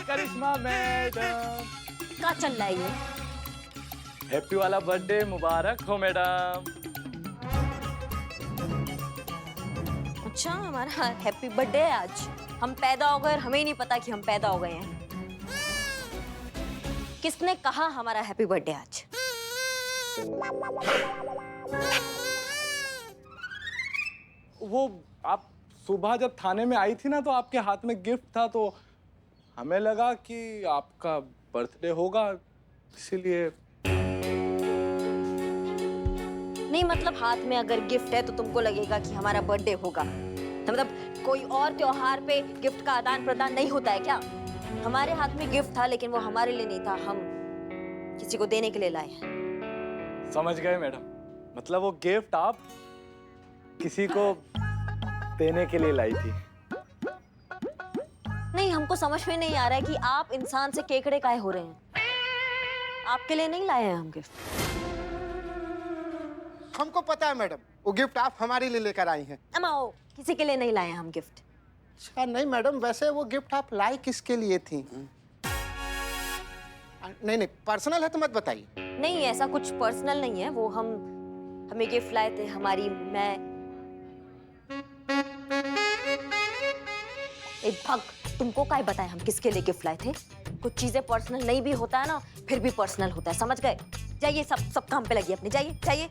करिश्मा madam. क्या चल रहा है ये? हैप्पी वाला बर्थडे मुबारक हो मैडम। अच्छा, हमारा हैप्पी बर्थडे है आज। हम पैदा हो गए और हमें ही नहीं पता कि हम पैदा हो गए हैं। किसने कहा हमारा हैप्पी बर्थडे आज? वो आप सुबह जब थाने में आई थी ना तो आपके हाथ में गिफ्ट था, तो हमें लगा कि आपका बर्थडे होगा, इसीलिए। नहीं मतलब हाथ में अगर गिफ्ट है तो तुमको लगेगा कि हमारा बर्थडे होगा। तो मतलब कोई और त्योहार पे गिफ्ट का आदान प्रदान नहीं होता है क्या? हमारे हाथ में गिफ्ट था लेकिन वो हमारे लिए नहीं था, हम किसी को देने के लिए लाए हैं। समझ गए मैडम, मतलब वो गिफ्ट आप किसी को देने के लिए लाई थी। नहीं, हमको समझ में नहीं आ रहा है कि आप इंसान से केकड़े काहे हो रहे हैं। आपके लिए नहीं लाए हैं हम गिफ्ट। हमको पता है मैडम, वो गिफ्ट आप हमारे लिए लेकर आई हैं। अमाओ, किसी के लिए नहीं लाए हैं हम गिफ्ट। अच्छा नहीं मैडम, वैसे वो गिफ्ट आप लाई किसके लिए थी? नहीं नहीं, पर्सनल है तो मत बताइए। नहीं, ऐसा कुछ पर्सनल नहीं है। वो हमें गिफ्ट लाए थे हमारी भग, तुमको क्या बताए हम किसके लिए गिफ्ट लाए थे? कुछ चीजें पर्सनल नहीं भी होता है ना, फिर भी पर्सनल होता है, समझ गए? जाइए, सब काम पे लगिए अपने, जाइए जाइए।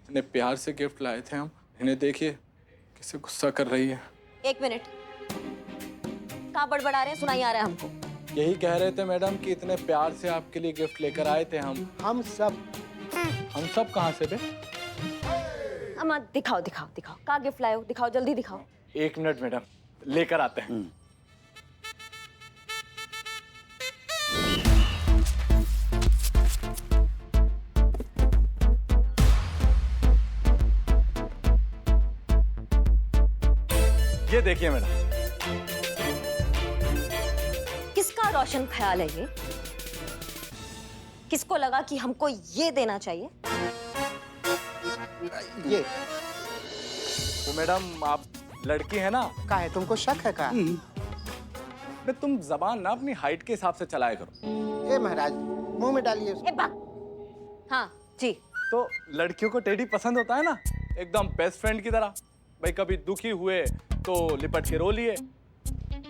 इतने प्यार से गिफ्ट लाए थे हम, इन्हें देखिए कैसे गुस्सा कर रही है। एक मिनट, कहाँ बड़बड़ा रहे हैं, सुनाई आ रहा है हमको। यही कह रहे थे मैडम कि इतने प्यार से आपके लिए गिफ्ट लेकर आए थे हम सब कहाँ से थे? अम्मा दिखाओ दिखाओ दिखाओ, कहाँ गिफ्ट लाए हो, दिखाओ जल्दी दिखाओ। 1 मिनट मैडम, लेकर आते हैं। ये देखिए मैडम। किसका रोशन ख्याल है ये? किसको लगा कि हमको ये देना चाहिए? ये तो मैडम आप लड़की है ना? का है, तुमको शक है का? तुम जबान ना अपनी हाइट के हिसाब से चलाया करो। ए महाराज, मुंह में डालिए उसको। ए बा, हाँ जी। तो लड़कियों को टेडी पसंद होता है ना, एकदम बेस्ट फ्रेंड की तरह। भाई कभी दुखी हुए तो लिपट के रो लिए,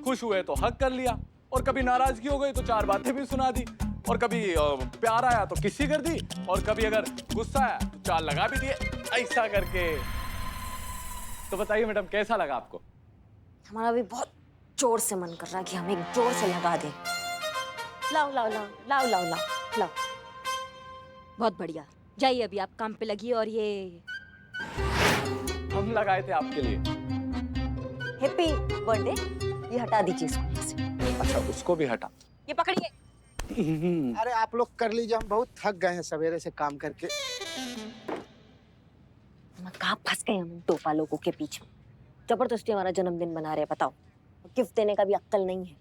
खुश हुए तो हक कर लिया, और कभी नाराजगी हो गई तो 4 बातें भी सुना दी, और कभी प्यार आया तो किसी कर दी, और कभी अगर गुस्सा आया तो 4 लगा भी दिए, ऐसा करके। तो बताइए मैडम, कैसा लगा आपको? हमारा भी बहुत जोर से मन कर रहा है कि हम एक जोर से लगा दें। लाओ लाओ लाओ लाओ लाओ लाओ लाओ। बहुत बढ़िया, जाइए अभी आप काम पे लगिए। और ये हम लगाए थे आपके लिए। हैप्पी बर्थडे, ये हटा दीजिए इसको यहाँ से। अच्छा, उसको भी हटा। ये पकड़िए। अरे आप लोग कर लीजिए, हम बहुत थक गए हैं सवेरे से काम करके। कहाँ फंस गए हम टोपा लोगों के बीच में। जबरदस्ती हमारा जन्मदिन मना रहे हैं, बताओ। गिफ्ट देने का भी अक्ल नहीं है।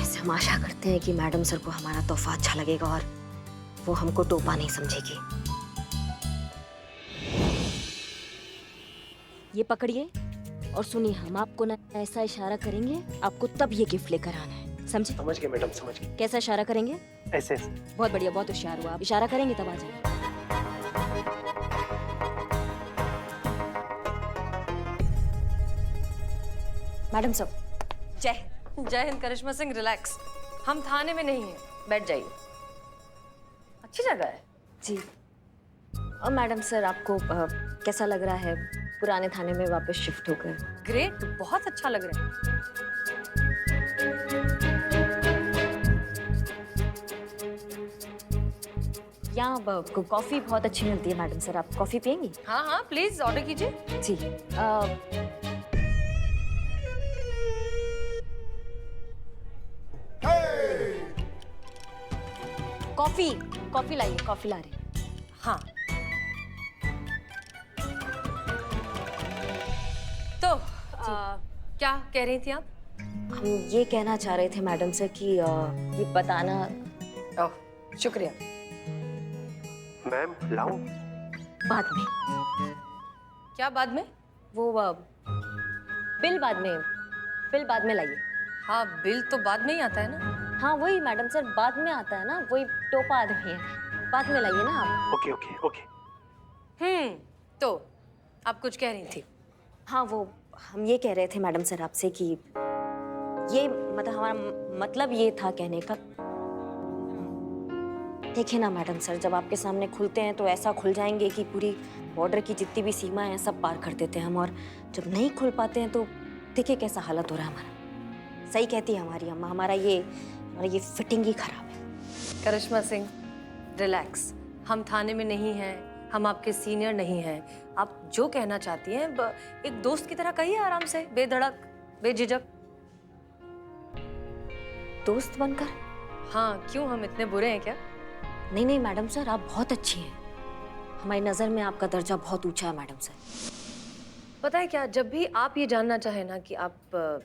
ऐसे हम आशा करते हैं कि मैडम सर को हमारा तोहफा अच्छा लगेगा और वो हमको टोपा नहीं समझेगी। ये पकड़िए और सुनिए, हम आपको ना ऐसा इशारा करेंगे, आपको तब ये गिफ्ट लेकर आना है, समझे? समझ गए मैडम, समझ गए। कैसा इशारा करेंगे? ऐसे बहुत बढ़िया, बहुत होशियार हुआ। आप इशारा करेंगे तब आ जाएंगे। मैडम साहब, जय हिंद। जय हिंद करिश्मा सिंह, रिलैक्स। हम थाने में नहीं हैं, बैठ जाइए। अच्छी जगह है जी। और मैडम सर, आपको कैसा लग रहा है पुराने थाने में वापस शिफ्ट होकर? ग्रेट, बहुत अच्छा लग रहा है। यहाँ कॉफी बहुत अच्छी मिलती है मैडम सर, आप कॉफी पियेंगी? हाँ हाँ, प्लीज ऑर्डर कीजिए। जी। कॉफी कॉफी लाइए, कॉफी ला रहे। हाँ, तो क्या कह रही थी आप? हम ये कहना चाह रहे थे मैडम सर कि ये बताना। ओह, शुक्रिया। मैम लाऊं? बाद में। क्या बाद में? वो बिल बाद में, बिल बाद में लाइए। हाँ, बिल तो बाद में ही आता है ना। हाँ वही मैडम सर, बाद में आता है ना, वही टोपा आदमी है, बाद में लाइए ना आप। Okay okay okay. तो आप कुछ कह रही थी? हाँ वो हम ये कह रहे थे मैडम सर आपसे कि ये मतलब हमारा मतलब ये था कहने का, देखिए ना मैडम सर, जब आपके सामने खुलते हैं तो ऐसा खुल जाएंगे कि पूरी बॉर्डर की जितनी भी सीमाएं हैं सब पार कर देते हैं हम, और जब नहीं खुल पाते हैं तो देखिए कैसा हालत हो रहा है हमारा। सही कहती है हमारी अम्मा, हमारा ये फिटिंग ही खराब है। करिश्मा सिंह, रिलैक्स। हम थाने में नहीं हैं, हम आपके सीनियर नहीं हैं। आप जो कहना चाहती हैं एक दोस्त की तरह कहिए, आराम से, बेधड़क, बेझिझक। दोस्त बनकर? हाँ, क्यों, हम इतने बुरे हैं क्या? नहीं नहीं मैडम सर, आप बहुत अच्छी हैं, हमारी नज़र में आपका दर्जा बहुत ऊंचा है मैडम सर। पता है क्या, जब भी आप ये जानना चाहें ना कि आप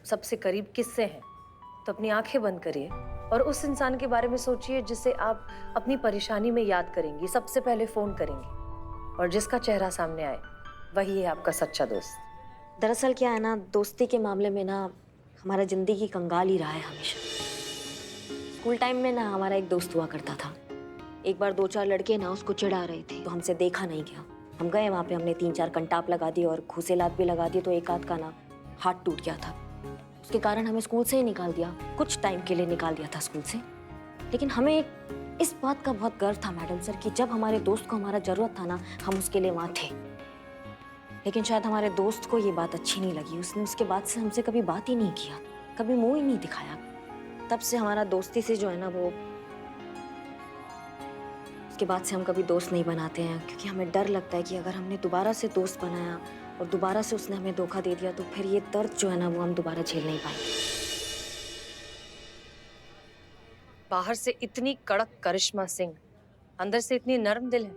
सबसे करीब किससे हैं, तो अपनी आंखें बंद करिए और उस इंसान के बारे में सोचिए जिसे आप अपनी परेशानी में याद करेंगी, सबसे पहले फोन करेंगी, और जिसका चेहरा सामने आए वही है आपका सच्चा दोस्त। दरअसल क्या है ना, दोस्ती के मामले में ना हमारा जिंदगी कंगाल ही रहा है हमेशा। स्कूल टाइम में ना हमारा एक दोस्त हुआ करता था, एक बार 2-4 लड़के ना उसको चिढ़ा रहे थे तो हमसे देखा नहीं गया, हम गए वहाँ पे, हमने 3-4 कंटाप लगा दिए और घूसे-लात भी लगा दिए, तो एक आध का ना हाथ टूट गया था। उसके कारण हमें स्कूल से ही निकाल दिया, कुछ टाइम के लिए निकाल दिया था स्कूल से। लेकिन हमें इस बात का बहुत गर्व था मैडम सर कि जब हमारे दोस्त को हमारा जरूरत था ना, हम उसके लिए वहाँ थे। लेकिन शायद हमारे दोस्त को ये बात अच्छी नहीं लगी, उसने उसके बाद से हमसे कभी बात ही नहीं किया, कभी मुंह ही नहीं दिखाया। तब से हमारा दोस्ती से जो है ना वो, उसके बाद से हम कभी दोस्त नहीं बनाते हैं, क्योंकि हमें डर लगता है कि अगर हमने दोबारा से दोस्त बनाया और दोबारा से उसने हमें धोखा दे दिया तो फिर ये दर्द जो है ना वो हम दोबारा झेल नहीं पाएंगे। बाहर से इतनी कड़क करिश्मा सिंह, अंदर से इतनी नरम दिल है।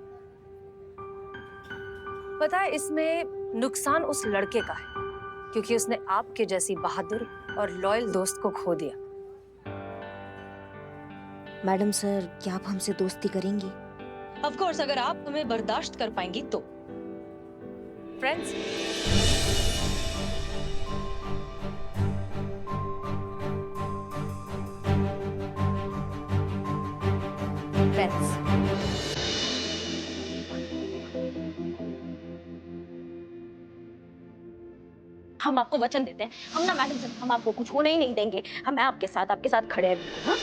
पता है, इसमें नुकसान उस लड़के का है क्योंकि उसने आपके जैसी बहादुर और लॉयल दोस्त को खो दिया। मैडम सर, क्या आप हमसे दोस्ती करेंगी? ऑफ कोर्स, अगर आप हमें बर्दाश्त कर पाएंगी तो। फ्रेंड्स, हम आपको वचन देते हैं, हम ना मैडम सर, हम आपको कुछ होने ही नहीं देंगे, हम आपके साथ खड़े हैं बिल्कुल। हाँ?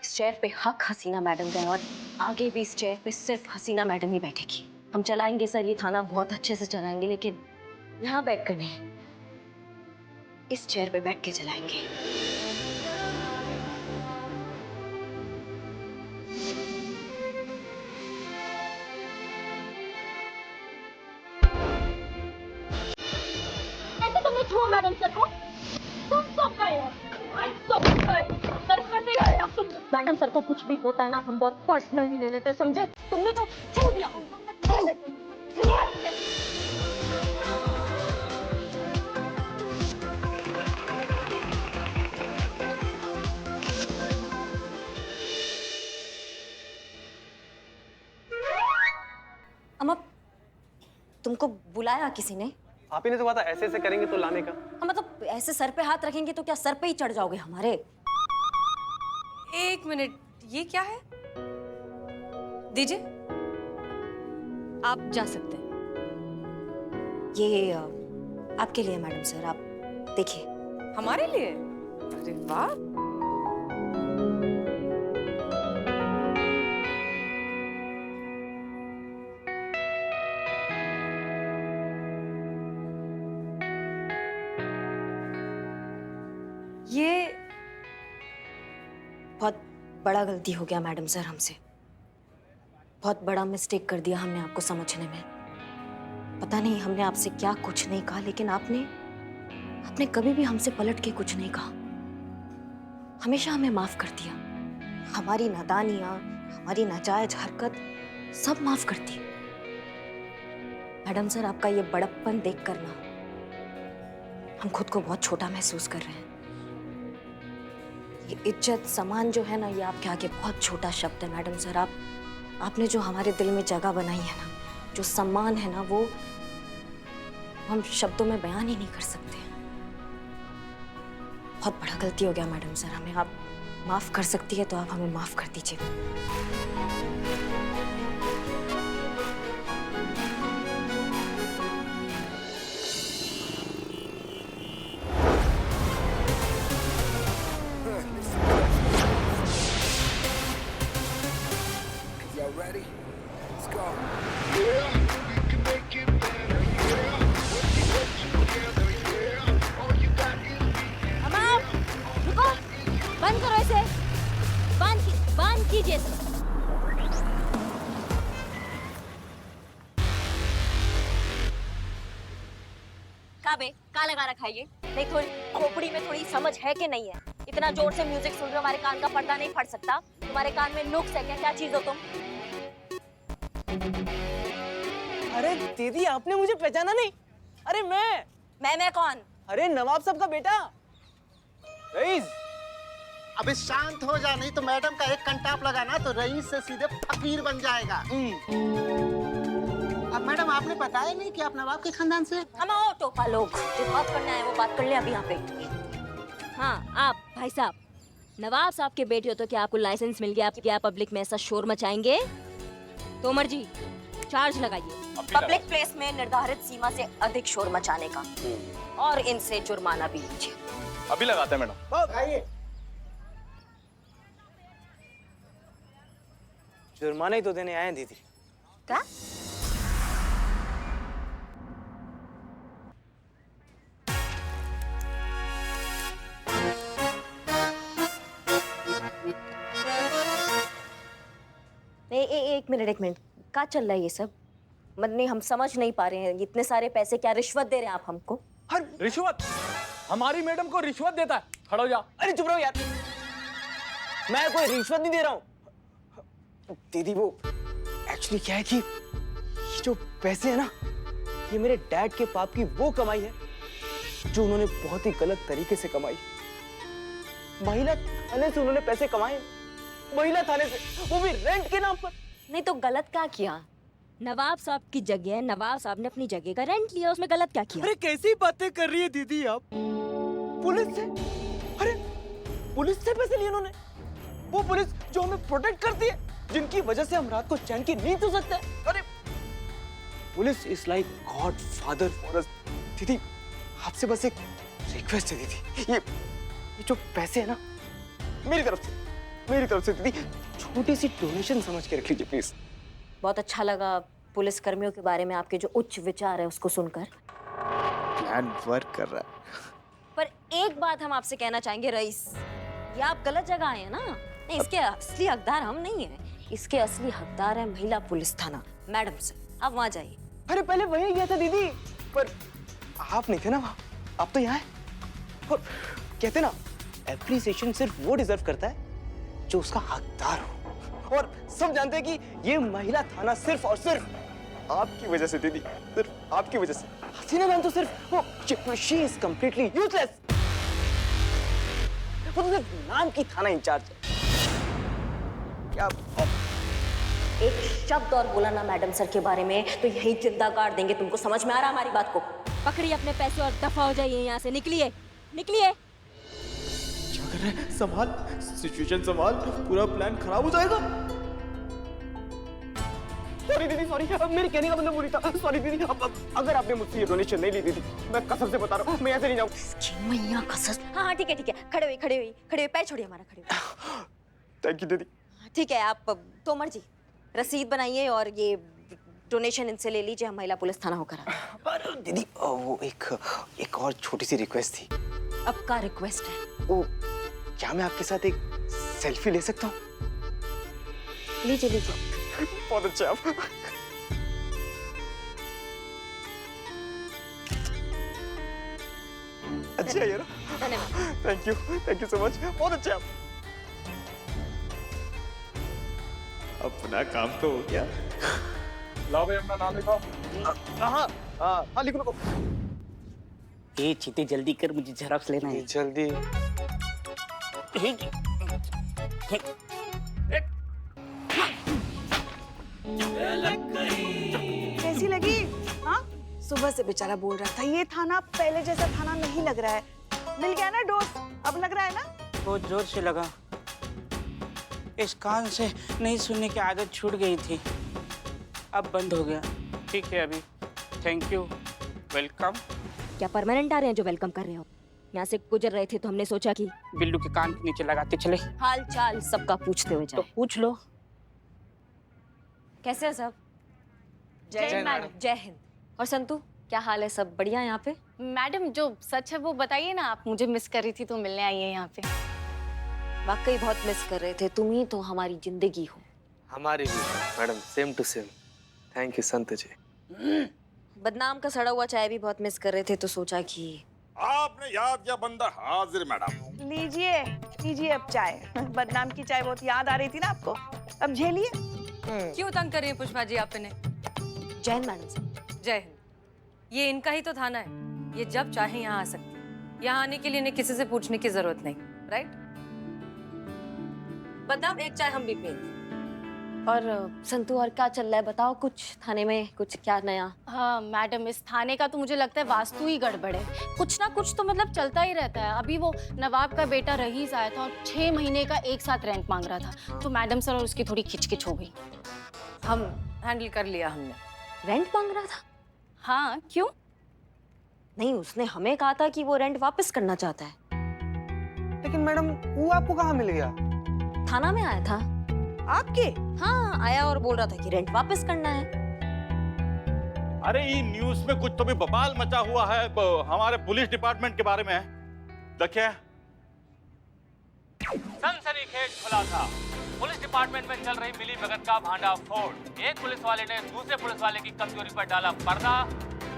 इस चेयर पे हक हसीना मैडम का है और आगे भी इस चेयर पे सिर्फ हसीना मैडम ही बैठेगी। हम चलाएंगे सर, ये थाना बहुत अच्छे से चलाएंगे, लेकिन यहाँ बैठ कर नहीं, इस चेयर पे बैठ के चलाएंगे। ऐसे तुमने छुआ मैडम सर को? तुम सब गए हो, सब गए, सर करने गए हो तुम। मैडम सर को कुछ भी होता है ना, हम बहुत पर्सनली ले लेते हैं, समझे? तुमने तो छू दिया। अम्मा, तुमको बुलाया किसी ने? आप ही ने तो कहा था ऐसे ऐसे करेंगे तो लाने का। हाँ मतलब ऐसे सर पे हाथ रखेंगे तो क्या सर पे ही चढ़ जाओगे हमारे? एक मिनट, ये क्या है? दीजिए, आप जा सकते हैं। ये आपके लिए मैडम सर, आप देखिए। हमारे लिए? अरे वाह! ये बहुत बड़ा गलती हो गया मैडम सर हमसे, बहुत बड़ा मिस्टेक कर दिया हमने आपको समझने में। पता नहीं हमने आपसे क्या कुछ नहीं कहा, लेकिन आपने कभी भी हमसे पलट के कुछ नहीं कहा। हमेशा हमें माफ कर दिया। हमारी नादानियां, हमारी नाजायज हरकत सब माफ कर दी। मैडम सर, आपका ये बड़प्पन देखकर ना हम खुद को बहुत छोटा महसूस कर रहे हैं। ये इज्जत सम्मान जो है ना, ये आपके आगे बहुत छोटा शब्द है। मैडम सर, आपने जो हमारे दिल में जगह बनाई है ना, जो सम्मान है ना, वो हम शब्दों में बयान ही नहीं कर सकते। बहुत बड़ा गलती हो गया मैडम सर, हमें आप माफ कर सकती है तो आप हमें माफ कर दीजिए। Y'all ready? Let's go. अम्मा, रुको, बंद करो इसे, बंद कीजिए इसे। का लगा रखा है ये? नहीं, थोड़ी खोपड़ी में थोड़ी समझ है कि नहीं है? इतना जोर से म्यूजिक सुन रहे हो, हमारे कान का पर्दा नहीं फट सकता? तुम्हारे कान में नुक्स है क्या? क्या चीज हो तुम? अरे दीदी, आपने मुझे पहचाना नहीं? अरे मैं कौन? अरे नवाब साहब का बेटा रईस। अबे शांत हो जा, नहीं तो मैडम का एक कंटाप लगाना तो रईस से सीधे फकीर बन जाएगा। अब मैडम, आपने बताया नहीं कि आप नवाब के खानदान से? हम आओ टोपा लोग, जो बात करना है वो बात कर ले अभी यहाँ पे। हाँ, आप भाई साहब नवाब साहब के बेटे हो तो क्या आपको लाइसेंस मिल गया कि आप पब्लिक में ऐसा शोर मचाएंगे? तोमर जी, चार्ज लगाइए पब्लिक प्लेस में निर्धारित सीमा से अधिक शोर मचाने का, और इनसे जुर्माना भी लीजिए। अभी लगाते हैं मैडम। आइए। जुर्माना ही तो देने आए हैं दीदी। क्या? एक मिनट, क्या चल रहा है ये सब? मतलब हम समझ नहीं पा रहे हैं, इतने सारे पैसे क्या रिश्वत दे रहे हैं आप हमको? रिश्वत? हमारी मैडम को रिश्वत देता है? खड़ा हो जा। अरे चुप रहो यार, मैं कोई रिश्वत नहीं दे रहा हूँ दीदी। वो एक्चुअली क्या है कि ये जो पैसे है ना, ये मेरे डैड के पाप की वो कमाई है जो उन्होंने बहुत ही गलत तरीके से कमाई। महिला थाने से उन्होंने पैसे कमाए, महिला थाने से, वो भी रेंट के नाम पर। नहीं तो गलत क्या किया? नवाब साहब की जगह नवाब साहब ने अपनी जगह का रेंट लिया, उसमें गलत क्या किया? अरे कैसी बातें कर रही है दीदी आप? पुलिस से? अरे पुलिस से पैसे लिए उन्होंने? वो पुलिस जो हमें प्रोटेक्ट करती है, जिनकी वजह से हम रात को चैन की नींद सो सकते हैं। अरे police is like God father for us. दीदी, आपसे बस एक रिक्वेस्ट है दीदी, ये जो पैसे है ना, मेरी तरफ से दीदी छोटी सी डोनेशन समझ के रख लीजिए प्लीज। बहुत अच्छा लगा पुलिस कर्मियों के बारे में आपके जो उच्च विचार है उसको सुनकर। प्लान वर्क कर रहा है। पर एक बात हम आपसे कहना चाहेंगे रईस, ये आप गलत जगह आए हैं ना। नहीं, इसके असली हकदार हम नहीं है, इसके असली हकदार है महिला पुलिस थाना। मैडम से आप वहाँ जाइए। अरे पहले वही गया था दीदी, पर आप नहीं थे ना वहाँ, आप तो यहाँ है। और कहते ना, एप्रिसिएशन सिर्फ वो डिजर्व करता है जो उसका हकदार हो। और सब जानते हैं कि ये महिला थाना सिर्फ और सिर्फ आपकी वजह से दीदी, सिर्फ आपकी वजह से। हसीना मैम तो सिर्फ वो शी इज कंप्लीटली यूजलेस। वो तो सिर्फ नाम की थाना इंचार्ज है। क्या एक शब्द और बोला ना मैडम सर के बारे में तो यही जिंदा गाड़ देंगे तुमको। समझ में आ रहा हमारी बात को? पकड़िए अपने पैसे और दफा हो जाइए यहाँ से। निकलिए। क्या कर रहे हैं? संभाल, सिचुएशन संभाल, पूरा प्लान खराब हो जाएगा। सॉरी दीदी, सॉरी, मेरे कहने का मतलब बुरी था। सॉरी दीदी, अगर आपने मुझसे ये डोनेशन नहीं ली दीदी, मैं कसम से बता रहा हूँ, मैं ऐसे नहीं जाऊँ। मैया कसम। हाँ ठीक है, खड़े हुई, पैर छोड़िए हमारा, खड़े हुई। थैंक यू दीदी। ठीक है, आप तोमर जी रसीद बनाइए और ये डोनेशन इनसे ले लीजिए, हम महिला पुलिस थाना होकर आते हैं। दीदी, वो एक और छोटी सी रिक्वेस्ट थी। अब का रिक्वेस्ट है? वो क्या मैं आपके साथ एक सेल्फी ले सकता हूँ? लीजिए। बहुत अच्छा। अच्छी है ये ना? धन्यवाद। थैंक यू सो मच, बहुत अच्छे आप। अपना काम तो हो गया। लाओ भाई अपना नाम लिखाओ। हाँ हाँ लिखो लिखो। ए चीते जल्दी कर, मुझे झेरॉक्स लेना है। जल्दी। कैसी लगी? हाँ, सुबह से बेचारा बोल रहा था ये थाना पहले जैसा थाना नहीं लग रहा है। मिल गया ना डोज? अब लग रहा है ना? बहुत जोर से लगा। इस कान से नहीं सुनने की आदत छूट गई थी, अब बंद हो गया। ठीक है अभी, थैंक यू, वेलकम। क्या परमानेंट आ रहे हैं जो वेलकम कर रहे हो? यहाँ से गुजर रहे थे तो हमने सोचा कि बिल्लू के कान के नीचे लगाते चले। हाल चाल सबका पूछते हुए तो जाए। पूछ लो। कैसे है सब? जय हिंद मैडम। जय हिंद। और संतू, क्या हाल है? सब बढ़िया यहाँ पे? मैडम जो सच है वो बताइए ना, आप मुझे मिस कर रही थी तो मिलने आई है यहाँ पे। वाकई बहुत मिस कर रहे थे, तुम ही तो हमारी जिंदगी हो। हमारी भी madam, same to same. Thank you Santu ji. बदनाम का सड़ा हुआ चाय भी बहुत मिस कर रहे थे तो सोचा कि आपने याद किया, बंदा हाजिर मैडम। लीजिए लीजिए अब चाय। बदनाम की चाय बहुत याद आ रही थी ना आपको, अब झेलिए। क्यों तंग कर रही है पुष्पा जी आप इन्हें? जय हिंद मैडम से। जय हिंद। ये इनका ही तो थाना है, ये जब चाहे यहाँ आ सकती है। यहाँ आने के लिए इन्हें किसी से पूछने की जरूरत नहीं, राइट? बदनाम एक चाय हम भी पियेंगे। और संतू, और क्या चल रहा है बताओ, कुछ थाने में कुछ क्या नया? हाँ मैडम, इस थाने का तो मुझे लगता है वास्तु ही गड़बड़ है। कुछ ना कुछ तो मतलब चलता ही रहता है। अभी वो नवाब का बेटा रईस आया था और 6 महीने का एक साथ रेंट मांग रहा था, तो मैडम सर और उसकी थोड़ी खिचकिच हो गई। हम हैंडल कर लिया हमने। रेंट मांग रहा था? हाँ क्यों? नहीं, उसने हमें कहा था कि वो रेंट वापस करना चाहता है। लेकिन मैडम वो आपको कहाँ मिल गया? थाना में आया था। आपके? हाँ, आया और बोल रहा था कि रेंट वापस करना है। अरे ये न्यूज़ में कुछ तो भी बवाल मचा हुआ है हमारे पुलिस डिपार्टमेंट के बारे में। देखिए, सनसनीखेज खुलासा। पुलिस डिपार्टमेंट में चल रही मिली भगत का भांडाफोड़। एक पुलिस वाले ने दूसरे पुलिस वाले की कमजोरी पर डाला पर्दा।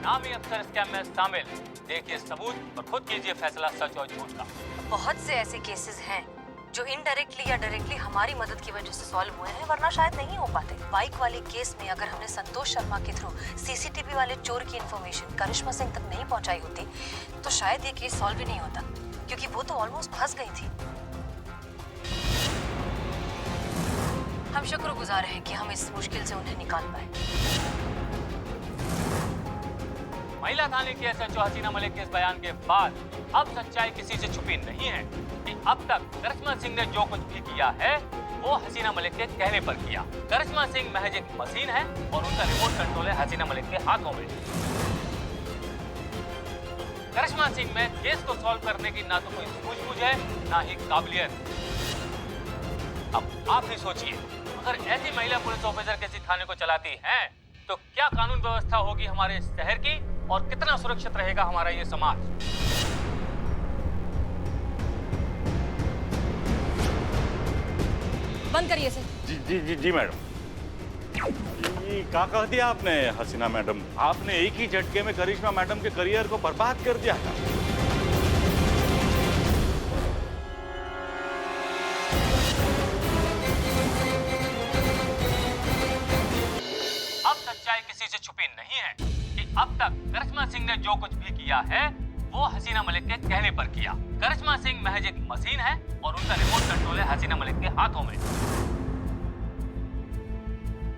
नामी अफसर स्कैम में शामिल। देखिए सबूत और खुद कीजिए फैसला सच और झूठ का। बहुत से ऐसे केसेस हैं जो इनडायरेक्टली या डायरेक्टली हमारी मदद की वजह से सॉल्व हुए हैं, वरना शायद नहीं हो पाते। बाइक वाले केस में अगर हमने संतोष शर्मा के थ्रू सीसीटीवी वाले चोर की इन्फॉर्मेशन करिश्मा सिंह तक नहीं पहुंचाई होती तो शायद ये केस सॉल्व ही नहीं होता, क्योंकि वो तो ऑलमोस्ट फंस गई थी। हम शुक्रगुजार हैं कि हम इस मुश्किल से उन्हें निकाल पाए। महिला थाने की एसएचओ हसीना मलिक के इस बयान के बाद अब सच्चाई किसी से छुपी नहीं है कि अब तक करिश्मा सिंह ने जो कुछ भी किया है वो हसीना मलिक के कहने पर किया। करिश्मा सिंह महज एक मशीन है और उनका रिमोट कंट्रोल है हसीना मलिक के हाथों में। करिश्मा सिंह में केस को सॉल्व करने की ना तो कोई सूझबूझ है ना ही काबिलियत। अब आप ही सोचिए, अगर ऐसी महिला पुलिस ऑफिसर किसी थाने को चलाती हैं तो क्या कानून व्यवस्था होगी हमारे शहर की और कितना सुरक्षित रहेगा हमारा ये समाज। बंद करिए इसे। जी जी जी जी मैडम। ये क्या कह दिया आपने हसीना मैडम? आपने एक ही झटके में करिश्मा मैडम के करियर को बर्बाद कर दिया था। अब सच्चाई किसी से छुपी नहीं है कि अब तक करिश्मा सिंह ने जो कुछ भी किया है वो हसीना मलिक के कहने पर किया। करिश्मा सिंह महज एक मशीन है और उनका रिमोट कंट्रोल है हसीना मलिक के हाथों में।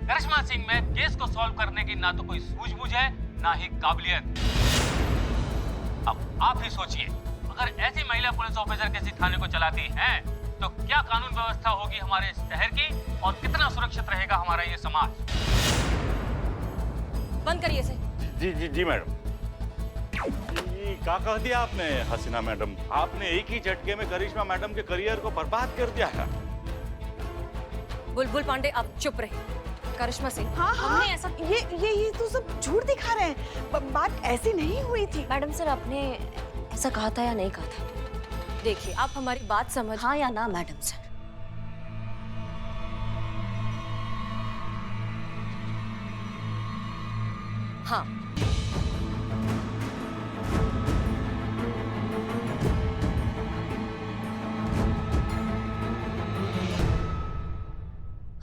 करिश्मा सिंह में केस को सॉल्व करने की ना तो कोई सूझबूझ है ना ही काबिलियत। अब आप ही सोचिए, अगर ऐसी महिला पुलिस ऑफिसर किसी थाने को चलाती हैं तो क्या कानून व्यवस्था होगी हमारे शहर की और कितना सुरक्षित रहेगा हमारा ये समाज। बंद करिए इसे। जी जी जी मैडम। ये क्या कह दिया आपने हसीना मैडम? आपने एक ही झटके में करिश्मा मैडम के करियर को बर्बाद कर दिया था। बुलबुल पांडे, आप चुप रहिए। करिश्मा सिंह, हाँ हाँ, हमने ऐसा ये तो सब झूठ दिखा रहे हैं। बात ऐसी नहीं हुई थी। मैडम सर, आपने ऐसा कहा था या नहीं कहा था? देखिए, आप हमारी बात समझ। हाँ या ना मैडम सर? हाँ।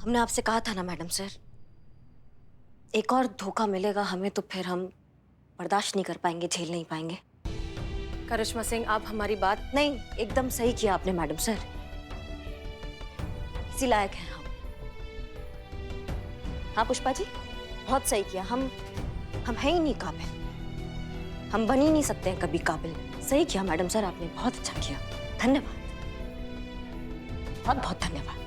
हमने आपसे कहा था ना मैडम सर, एक और धोखा मिलेगा हमें तो फिर हम बर्दाश्त नहीं कर पाएंगे, झेल नहीं पाएंगे। करिश्मा सिंह, आप हमारी बात नहीं, एकदम सही किया आपने मैडम सर, इसी लायक हैं हम। हाँ पुष्पा जी, बहुत सही किया। हम हैं ही नहीं काबिल, हम बन ही नहीं सकते हैं कभी काबिल। सही किया मैडम सर, आपने बहुत अच्छा किया। धन्यवाद, बहुत बहुत धन्यवाद।